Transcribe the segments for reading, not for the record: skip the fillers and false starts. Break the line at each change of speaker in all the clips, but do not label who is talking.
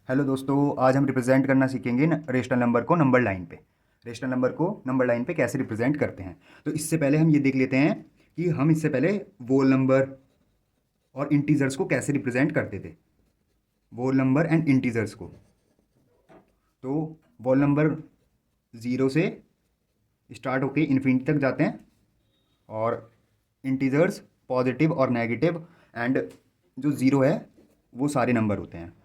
Hello दोस्तों, आज हम रिप्रेजेंट करना सीखेंगे रेशनल नंबर को नंबर लाइन पे। रेशनल नंबर को नंबर लाइन पे कैसे रिप्रेजेंट करते हैं। तो इससे पहले हम ये देख लेते हैं कि हम इससे पहले वोल नंबर और इंटीजर्स को कैसे रिप्रेजेंट करते थे। वोल नंबर एंड इंटीजर्स को। तो वोल नंबर ज़ीरो से स्टार्ट होके इन्फिनिटी तक जाते हैं, और इंटीजर्स पॉजिटिव और नेगेटिव एंड जो ज़ीरो है वो सारे नंबर होते हैं।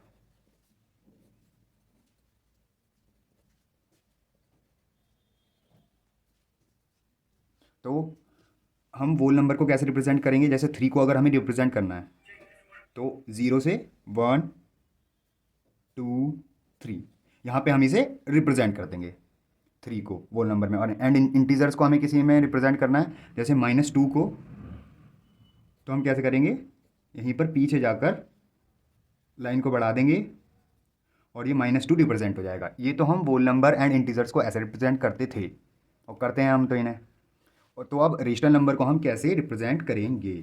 तो हम वोल नंबर को कैसे रिप्रेजेंट करेंगे, जैसे थ्री को अगर हमें रिप्रेजेंट करना है तो ज़ीरो से वन टू थ्री, यहाँ पे हम इसे रिप्रेजेंट कर देंगे थ्री को वोल नंबर में। और एंड इंटीजर्स को हमें किसी में रिप्रेजेंट करना है, जैसे माइनस टू को, तो हम कैसे करेंगे, यहीं पर पीछे जाकर लाइन को बढ़ा देंगे और ये माइनस टू रिप्रेजेंट हो जाएगा। ये तो हम वोल नंबर एंड इंटीजर्स को ऐसे रिप्रेजेंट करते थे और करते हैं हम तो इन्हें। और तो अब रेशनल नंबर को हम कैसे रिप्रेजेंट करेंगे।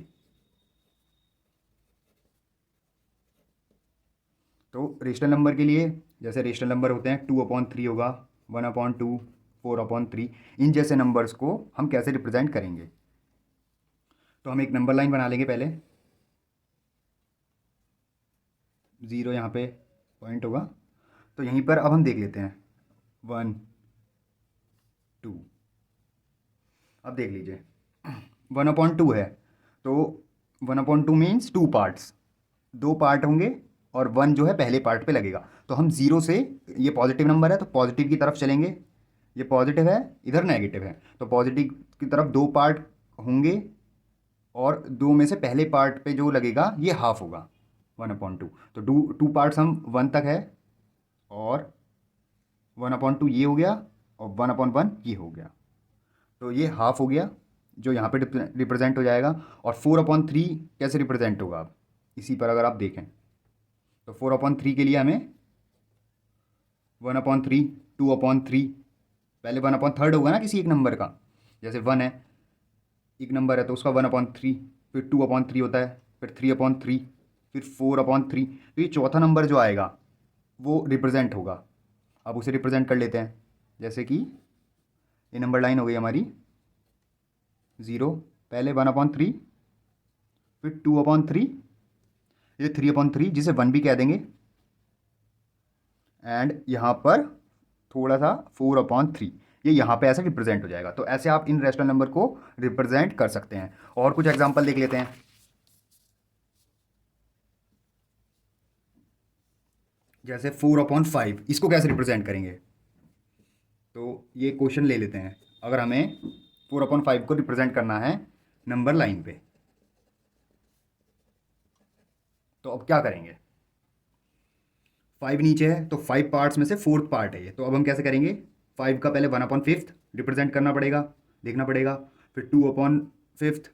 तो रेशनल नंबर के लिए जैसे रेशनल नंबर होते हैं 2/3 होगा, 1/2, 4/3, इन जैसे नंबर्स को हम कैसे रिप्रेजेंट करेंगे। तो हम एक नंबर लाइन बना लेंगे पहले। ज़ीरो यहाँ पे पॉइंट होगा, तो यहीं पर अब हम देख लेते हैं वन टू। अब देख लीजिए 1/2 है, तो 1/2 मीन्स टू पार्ट्स, दो पार्ट होंगे और वन जो है पहले पार्ट पे लगेगा। तो हम ज़ीरो से, ये पॉजिटिव नंबर है तो पॉजिटिव की तरफ चलेंगे, ये पॉजिटिव है इधर नेगेटिव है, तो पॉजिटिव की तरफ दो पार्ट होंगे और दो में से पहले पार्ट पे जो लगेगा ये हाफ होगा 1/2। तो टू टू पार्ट्स हम वन तक है, और 1/2 ये हो गया और 1/1 ये हो गया, तो ये हाफ हो गया जो यहाँ पे रिप्रेजेंट हो जाएगा। और 4/3 कैसे रिप्रेजेंट होगा अब इसी पर अगर आप देखें, तो 4/3 के लिए हमें 1/3, 2/3, पहले 1/3 होगा ना किसी एक नंबर का, जैसे वन है एक नंबर है तो उसका 1/3, फिर 2/3 होता है, फिर 3/3, फिर 4/3। तो ये चौथा नंबर जो आएगा वो रिप्रेजेंट होगा। अब उसे रिप्रेजेंट कर लेते हैं, जैसे कि ये नंबर लाइन हो गई हमारी ज़ीरो, पहले 1/3, फिर 2/3, ये 3/3 जिसे वन भी कह देंगे, एंड यहाँ पर थोड़ा सा 4/3, ये यहाँ पे ऐसे रिप्रेजेंट हो जाएगा। तो ऐसे आप इन रेशनल नंबर को रिप्रेजेंट कर सकते हैं। और कुछ एग्जांपल देख लेते हैं, जैसे 4/5, इसको कैसे रिप्रेजेंट करेंगे। तो ये क्वेश्चन ले लेते हैं, अगर हमें 4/5 को रिप्रेजेंट करना है नंबर लाइन पे, तो अब क्या करेंगे। फाइव नीचे है तो फाइव पार्ट्स में से फोर्थ पार्ट है ये, तो अब हम कैसे करेंगे, फाइव का पहले 1/5 रिप्रेजेंट करना पड़ेगा, देखना पड़ेगा, फिर 2/5,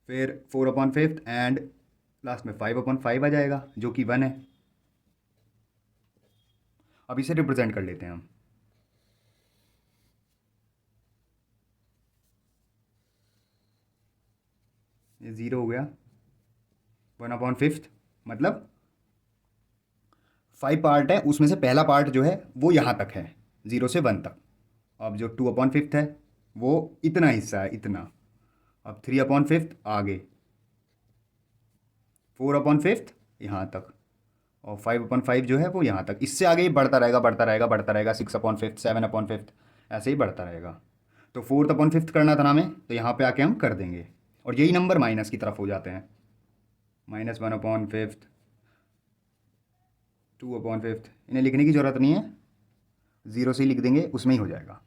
फिर 4/5 एंड लास्ट में 5/5 आ जाएगा जो कि वन है। अब इसे रिप्रेजेंट कर लेते हैं हम। ये ज़ीरो हो गया, 1/5 मतलब फाइव पार्ट है उसमें से पहला पार्ट जो है वो यहाँ तक है, ज़ीरो से वन तक। अब जो 2/5 है वो इतना हिस्सा है, इतना। अब 3/5 आगे, 4/5 यहाँ तक, और 5/5 जो है वो यहाँ तक। इससे आगे ही बढ़ता रहेगा बढ़ता रहेगा बढ़ता रहेगा, 6/5, 7/5, ऐसे ही बढ़ता रहेगा। तो 4/5 करना था ना हमें, तो यहाँ पे आके हम कर देंगे, और यही नंबर माइनस की तरफ हो जाते हैं, -1/5, 2/5, इन्हें लिखने की ज़रूरत नहीं है, ज़ीरो से ही लिख देंगे उसमें ही हो जाएगा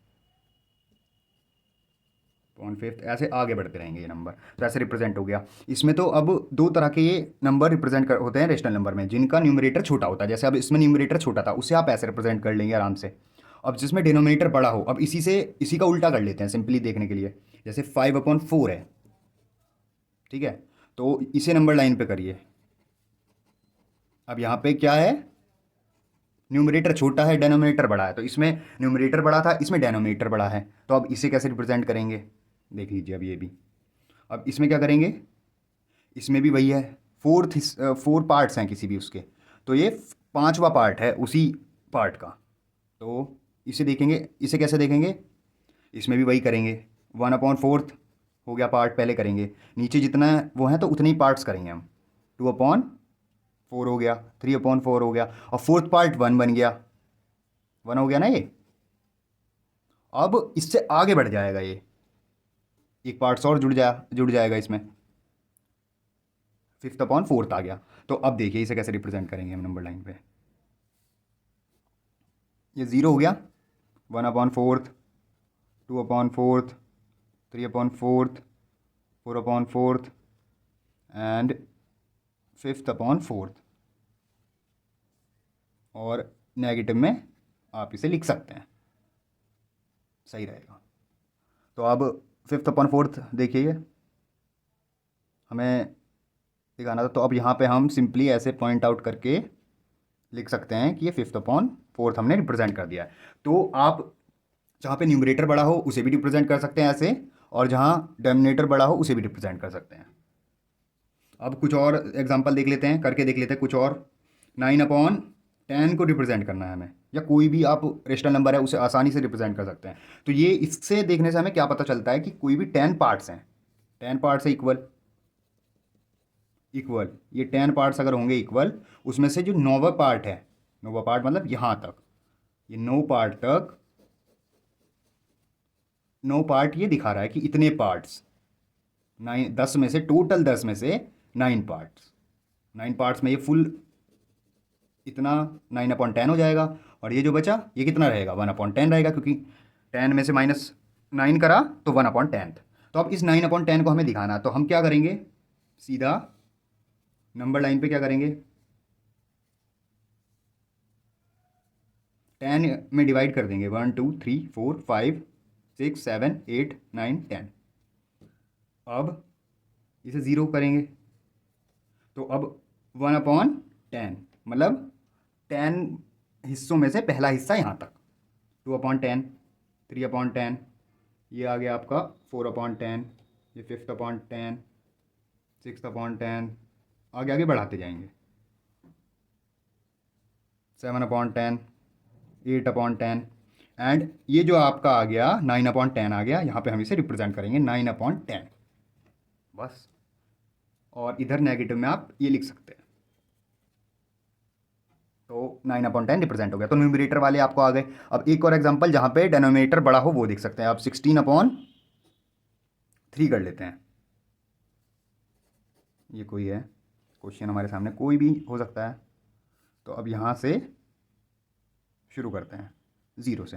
0.5, ऐसे आगे बढ़ते रहेंगे ये नंबर। तो ऐसे रिप्रेजेंट हो गया। इसमें तो अब दो तरह के ये नंबर रिप्रेजेंट होते हैं रेशनल नंबर में, जिनका न्यूमरेटर छोटा होता है। जैसे अब इसमें न्यूमरेटर छोटा था, उसे आप ऐसे रिप्रेजेंट कर लेंगे आराम से। अब जिसमें डिनोमिनेटर बड़ा हो, अब इसी का उल्टा कर लेते हैं सिंपली देखने के लिए। जैसे 5/4 है, ठीक है, तो इसे नंबर लाइन पे करिए। अब यहाँ पे क्या है, न्यूमरेटर छोटा है डेनोमिनेटर बड़ा है, तो इसमें न्यूमरेटर बड़ा था इसमें डेनोमिनेटर बड़ा है, तो अब इसे कैसे रिप्रेजेंट करेंगे, देख लीजिए अब ये भी। अब इसमें क्या करेंगे, इसमें भी वही है, फोर पार्ट्स हैं किसी भी उसके, तो ये पांचवा पार्ट है उसी पार्ट का। तो इसे देखेंगे, इसे कैसे देखेंगे, इसमें भी वही करेंगे, 1/4 हो गया पार्ट पहले करेंगे, नीचे जितना वो है तो उतने ही पार्ट्स करेंगे हम, 2/4 हो गया, 3/4 हो गया, और फोर्थ पार्ट 1 बन गया, 1 हो गया ना ये। अब इससे आगे बढ़ जाएगा, ये एक पार्ट्स और जुड़ जाएगा इसमें, 5/4 आ गया। तो अब देखिए इसे कैसे रिप्रेजेंट करेंगे हम नंबर लाइन पे। ये 0 हो गया, 1/4, 2/4, 3/4, 4/4 एंड 5/4, और नेगेटिव में आप इसे लिख सकते हैं, सही रहेगा। तो अब 5/4 देखिए हमें दिखाना था, तो अब यहाँ पे हम सिंपली ऐसे पॉइंट आउट करके लिख सकते हैं कि ये 5/4 हमने रिप्रेजेंट कर दिया है। तो आप जहाँ पे न्यूमरेटर बड़ा हो उसे भी रिप्रेजेंट कर सकते हैं ऐसे, और जहाँ डिनोमिनेटर बड़ा हो उसे भी रिप्रेजेंट कर सकते हैं। अब कुछ और एग्जांपल देख लेते हैं, करके देख लेते हैं कुछ और। 9/10 को रिप्रेजेंट करना है हमें, या कोई भी आप रेशनल नंबर है उसे आसानी से रिप्रेजेंट कर सकते हैं। तो ये इससे देखने से हमें क्या पता चलता है कि कोई भी 10 पार्ट्स हैं, 10 पार्ट्स है इक्वल, ये 10 पार्ट्स अगर होंगे इक्वल, उसमें से जो 9वां पार्ट है, 9वां पार्ट मतलब यहाँ तक, ये 9 पार्ट तक, 9 पार्ट ये दिखा रहा है कि इतने पार्ट्स, 10 में से, टोटल 10 में से 9 पार्ट्स, 9 पार्ट्स में ये फुल इतना 9/10 हो जाएगा, और ये जो बचा ये कितना रहेगा, 1/10 रहेगा, क्योंकि 10 में से -9 करा तो 1/10। तो अब इस 9/10 को हमें दिखाना, तो हम क्या करेंगे, सीधा नंबर लाइन पे क्या करेंगे, 10 में डिवाइड कर देंगे, 1 2 3 4 5 6 7 8 9 10। अब इसे 0 करेंगे, तो अब 1/10 मतलब 10 हिस्सों में से पहला हिस्सा यहाँ तक, 2/10, 3/10, ये आ गया आपका 4/10, ये 5/10, 6/10, आगे आगे बढ़ाते जाएंगे, 7/10, 8/10, एंड ये जो आपका आ गया 9/10 आ गया, यहाँ पे हम इसे रिप्रेजेंट करेंगे 9/10 बस। और इधर नेगेटिव में आप ये लिख सकते हैं, तो 9/10 रिप्रेजेंट हो गया। तो न्यूमरेटर वाले आपको आ गए। अब एक और एग्जांपल जहाँ पे डेनोमिनेटर बड़ा हो वो देख सकते हैं आप, 16/3 कर लेते हैं। ये कोई है क्वेश्चन हमारे सामने, कोई भी हो सकता है। तो अब यहाँ से शुरू करते हैं 0 से।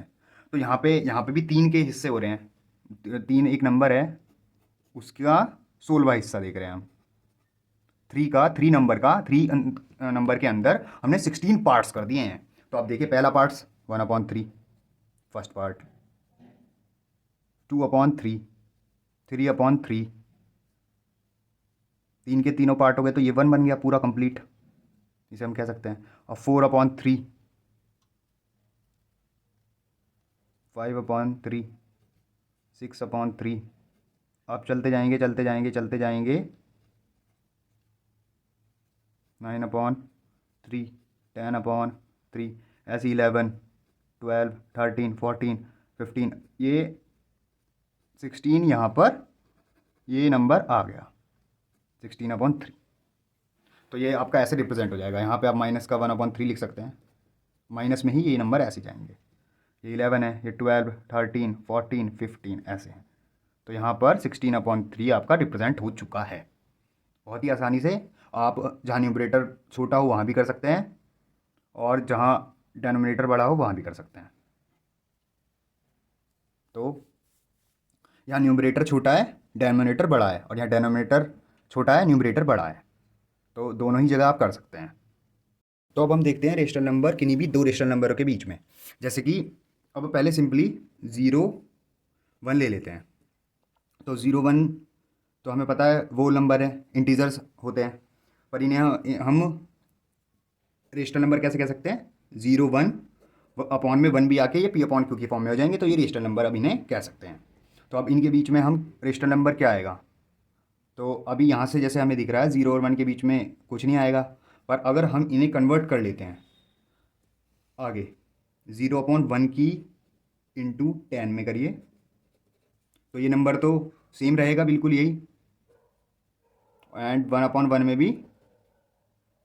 तो यहाँ पे भी 3 के हिस्से हो रहे हैं, 3 एक नंबर है उसका 16वां हिस्सा देख रहे हैं हम, 3 नंबर के अंदर हमने 16 पार्ट्स कर दिए हैं। तो आप देखिए पहला पार्ट्स 1/3, फर्स्ट पार्ट 2/3, 3/3, 3 के तीनों पार्ट हो गए, तो ये 1 बन गया पूरा कंप्लीट, इसे हम कह सकते हैं। और 4/3, 5/3, 6/3, आप चलते जाएंगे 9/3, 10/3, ऐसे 11, 12, 13, 14, 15, ये 16 यहाँ पर ये नंबर आ गया 16/3। तो ये आपका ऐसे रिप्रेजेंट हो जाएगा। यहाँ पे आप माइनस का 1/3 लिख सकते हैं, माइनस में ही ये नंबर ऐसे जाएंगे, ये 11 है, ये 12, 13, 14, 15 ऐसे हैं। तो यहाँ पर 16/3 आपका रिप्रेजेंट हो चुका है। बहुत ही आसानी से आप जहाँ न्यूमरेटर छोटा हो वहाँ भी कर सकते हैं, और जहाँ डेनोमिनेटर बड़ा हो वहाँ भी कर सकते हैं। तो यहाँ न्यूमरेटर छोटा है, डेनोमिनेटर बड़ा है, और यहाँ डेनोमिनेटर छोटा है, न्यूमरेटर बड़ा है, तो दोनों ही जगह आप कर सकते हैं। तो अब हम देखते हैं रेशनल नंबर किन्हीं भी 2 रेशनल नंबरों के बीच में। जैसे कि अब पहले सिंपली 0 1 ले लेते हैं। तो 0 1 तो हमें पता है वो नंबर है, इंटीजर्स होते हैं, पर इन्हें हम रेशनल नंबर कैसे कह सकते हैं, 0 1 अपॉन में 1 भी आके ये P/Q की फॉर्म में हो जाएंगे, तो ये रेशनल नंबर अब इन्हें कह सकते हैं। तो अब इनके बीच में हम रेशनल नंबर क्या आएगा, तो अभी यहाँ से जैसे हमें दिख रहा है 0 और 1 के बीच में कुछ नहीं आएगा, पर अगर हम इन्हें कन्वर्ट कर लेते हैं आगे 0/1 की इंटू 10 में करिए तो ये नंबर तो सेम रहेगा बिल्कुल यही, एंड 1/1 में भी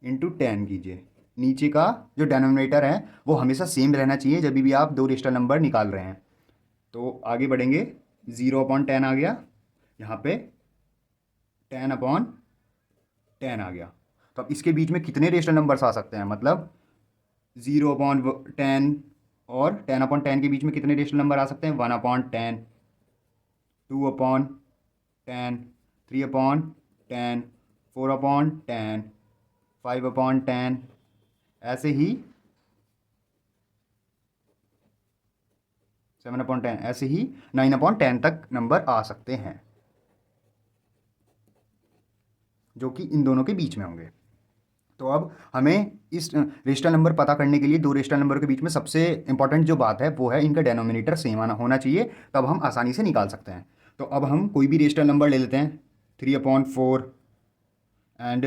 इंटू 10 कीजिए। नीचे का जो डेनोमिनेटर है वो हमेशा सेम रहना चाहिए जब भी आप दो रेशनल नंबर निकाल रहे हैं। तो आगे बढ़ेंगे, 0/10 आ गया, यहाँ पे 10/10 आ गया। तो अब इसके बीच में कितने रेशनल नंबर्स आ सकते हैं, मतलब 0/10 और 10/10 के बीच में कितने रेशनल नंबर आ सकते हैं, 1/10, 2/10, 3/10, 4/10, 5/10, ऐसे ही 7/10, ऐसे ही 9/10 तक नंबर आ सकते हैं जो कि इन दोनों के बीच में होंगे। तो अब हमें इस रेशनल नंबर पता करने के लिए दो रेशनल नंबर के बीच में सबसे इंपॉर्टेंट जो बात है वो है इनका डेनोमिनेटर सेम होना चाहिए, तब हम आसानी से निकाल सकते हैं। तो अब हम कोई भी रेशनल नंबर ले लेते हैं, 3/4 एंड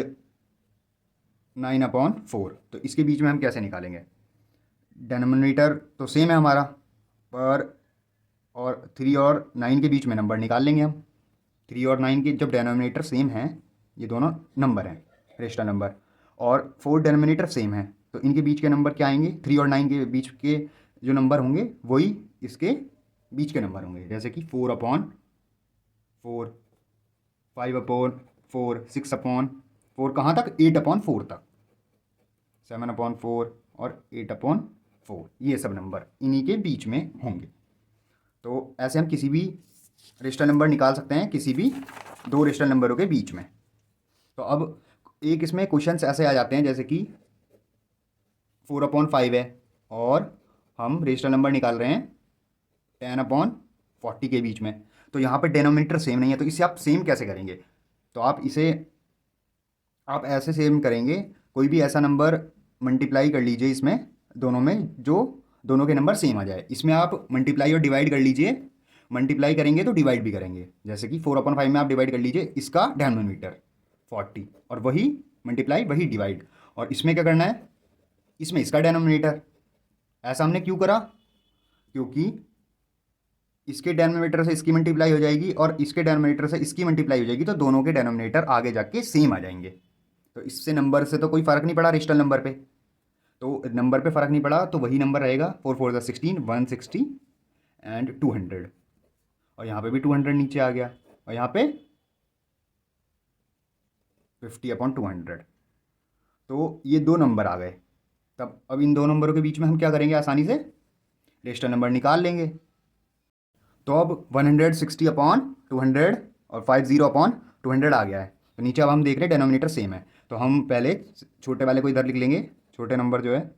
9/4। तो इसके बीच में हम कैसे निकालेंगे, डेनोमिनेटर तो सेम है हमारा, पर और 3 और 9 के बीच में नंबर निकाल लेंगे हम। 3 और 9 के जब डेनोमिनेटर सेम हैं, ये दोनों नंबर हैं रेशनल नंबर, और 4 डेनोमिनेटर सेम है, तो इनके बीच के नंबर क्या आएंगे, 3 और 9 के बीच के जो नंबर होंगे वही इसके बीच के नंबर होंगे, जैसे कि 4/4, 5/4, 6/4, कहाँ तक, 8/4 तक, 7/4 और 8/4, ये सब नंबर इन्हीं के बीच में होंगे। तो ऐसे हम किसी भी रेशनल नंबर निकाल सकते हैं किसी भी दो रेशनल नंबरों के बीच में। तो अब एक इसमें क्वेश्चंस ऐसे आ जाते हैं जैसे कि 4/5 है और हम रेशनल नंबर निकाल रहे हैं 10/40 के बीच में, तो यहाँ पे डेनोमिनेटर सेम नहीं है, तो इसे आप सेम कैसे करेंगे, तो आप इसे आप ऐसे सेम करेंगे, कोई भी ऐसा नंबर मल्टीप्लाई कर लीजिए इसमें दोनों में जो दोनों के नंबर सेम आ जाए। इसमें आप मल्टीप्लाई और डिवाइड कर लीजिए, मल्टीप्लाई करेंगे तो डिवाइड भी करेंगे, जैसे कि 4/5 में आप डिवाइड कर लीजिए इसका डेनोमिनेटर 40 और वही मल्टीप्लाई वही डिवाइड, और इसमें क्या करना है, इसमें इसका डेनोमिनेटर। ऐसा हमने क्यों करा, क्योंकि इसके डेनोमिनेटर से इसकी मल्टीप्लाई हो जाएगी और इसके डेनोमिनेटर से इसकी मल्टीप्लाई हो जाएगी, तो दोनों के डेनोमिनेटर आगे जाके सेम आ जाएंगे। तो इससे नंबर से तो कोई फ़र्क नहीं पड़ा रेशनल नंबर पे, तो नंबर पे फ़र्क नहीं पड़ा, तो वही नंबर रहेगा 4 4 16, 160 एंड 200, और यहाँ पे भी 200 नीचे आ गया, और यहाँ पे 50/200। तो ये दो नंबर आ गए। तब अब इन दो नंबरों के बीच में हम क्या करेंगे, आसानी से रेशनल नंबर निकाल लेंगे। तो अब 160/200 और 50/200 आ गया है। तो नीचे अब हम देख रहे हैं डेनोमिनेटर सेम है, तो हम पहले छोटे वाले को इधर लिख लेंगे, छोटे नंबर जो है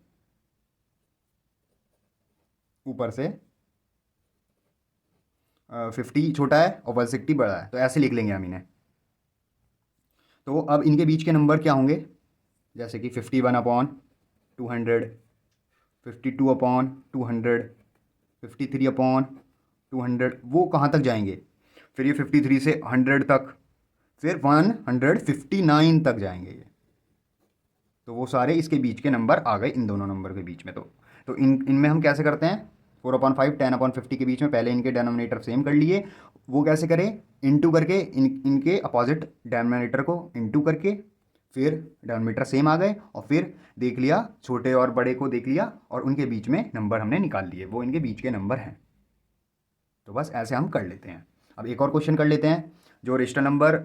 ऊपर से 50 छोटा है और 160 बड़ा है, तो ऐसे लिख लेंगे हम इन्हें। तो अब इनके बीच के नंबर क्या होंगे, जैसे कि 51/200, 52/200, 53/200, वो कहाँ तक जाएंगे, फिर ये 53 से 100 तक, फिर 159 तक जाएंगे ये। तो वो सारे इसके बीच के नंबर आ गए इन दोनों नंबर के बीच में। तो इनमें हम कैसे करते हैं, 4/5 10/50 के बीच में पहले इनके डेनोमिनेटर सेम कर लिए, वो कैसे करें, इनटू करके इनके अपोजिट डेनोमिनेटर को इनटू करके, फिर डेनोमिनेटर सेम आ गए, और फिर देख लिया छोटे और बड़े को देख लिया और उनके बीच में नंबर हमने निकाल लिए, वो इनके बीच के नंबर हैं। तो बस ऐसे हम कर लेते हैं। अब एक और क्वेश्चन कर लेते हैं जो रेशनल नंबर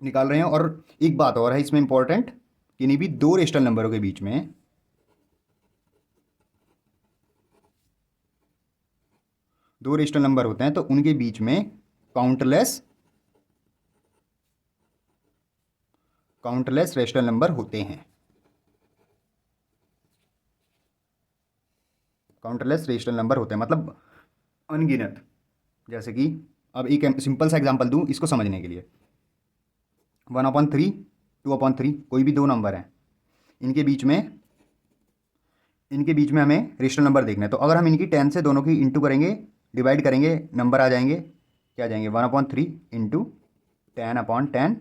निकाल रहे हैं, और एक बात और है इसमें इंपॉर्टेंट, किन्हीं भी दो रेशनल नंबरों के बीच में दो रेशनल नंबर होते हैं तो उनके बीच में काउंटलेस रेशनल नंबर होते हैं। काउंटलेस रेशनल नंबर होते हैं मतलब अनगिनत। जैसे कि अब एक सिंपल सा एग्जांपल दूं इसको समझने के लिए, 1/3, 2/3, कोई भी दो नंबर हैं, इनके बीच में हमें रेशनल नंबर देखना है। तो अगर हम इनकी 10 से दोनों की इंटू करेंगे, डिवाइड करेंगे, नंबर आ जाएंगे, क्या आ जाएंगे, 1/3 इंटू 10/10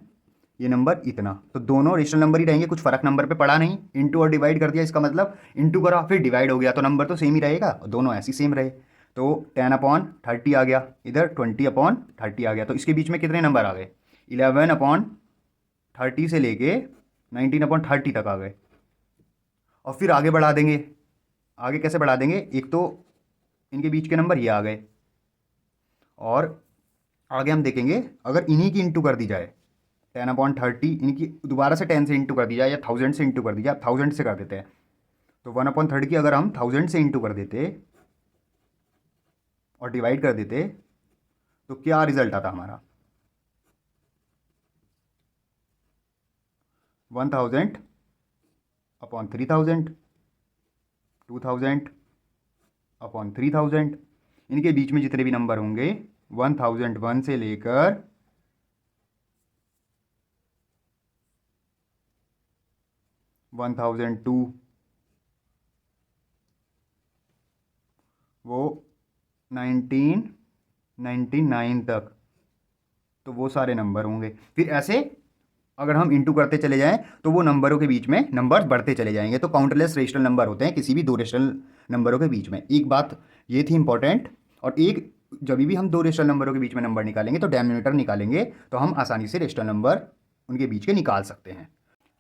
ये नंबर इतना, तो दोनों रेशनल नंबर ही रहेंगे, कुछ फर्क नंबर पे पड़ा नहीं। इंटू और डिवाइड कर दिया, इसका मतलब इंटू करा फिर डिवाइड हो गया, तो नंबर तो सेम ही रहेगा, दोनों ऐसे सेम रहे। तो 10/30 आ गया, इधर 20/30 आ गया, तो इसके बीच में कितने नंबर आ गए? 11/30 से लेके 19/30 तक आ गए। और फिर आगे बढ़ा देंगे, आगे कैसे बढ़ा देंगे? एक तो इनके बीच के नंबर ये आ गए, और आगे हम देखेंगे अगर इन्हीं की इंटू कर दी जाए, 10/30 इनकी दोबारा से 10 से इंटू कर दी जाए या 1000 से इंटू कर दी जाए, 1000 से कर देते हैं, तो 1/3 की अगर हम 1000 से इंटू कर देते और डिवाइड कर देते, तो क्या रिजल्ट आता हमारा? 1000/3000, 2000/3000, इनके बीच में जितने भी नंबर होंगे 1001 से लेकर 1002, वो 1999 तक, तो वो सारे नंबर होंगे। फिर ऐसे अगर हम इंटू करते चले जाएं तो वो नंबरों के बीच में नंबर्स बढ़ते चले जाएंगे, तो काउंटलेस रेशनल नंबर होते हैं किसी भी दो रेशनल नंबरों के बीच में। एक बात ये थी इंपॉर्टेंट। और एक, जब भी हम दो रेशनल नंबरों के बीच में नंबर निकालेंगे तो डिनोमिनेटर निकालेंगे, तो हम आसानी से रेशनल नंबर उनके बीच के निकाल सकते हैं।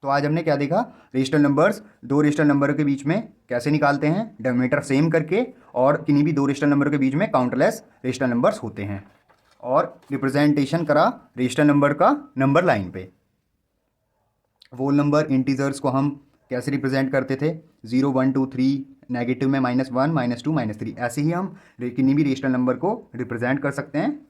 तो आज हमने क्या देखा? रेशनल नंबर्स दो रेशनल नंबरों के बीच में कैसे निकालते हैं, डिनोमिनेटर सेम करके, और किन्हीं भी दो रेशनल नंबरों के बीच में काउंटलेस रेशनल नंबर्स होते हैं। और रिप्रेजेंटेशन करा रेशनल नंबर का नंबर लाइन पे। होल नंबर इंटीजर्स को हम कैसे रिप्रेजेंट करते थे? 0 1 2 3, नेगेटिव में -1 -2 -3, ऐसे ही हम किन्हीं भी रेशनल नंबर को रिप्रेजेंट कर सकते हैं।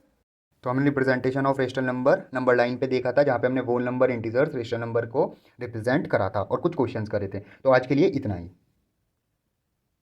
तो हमने representation of rational number line पे देखा था, जहाँ पे हमने whole number integers rational number को रिप्रेजेंट करा था और कुछ क्वेश्चंस करे थे। तो आज के लिए इतना ही।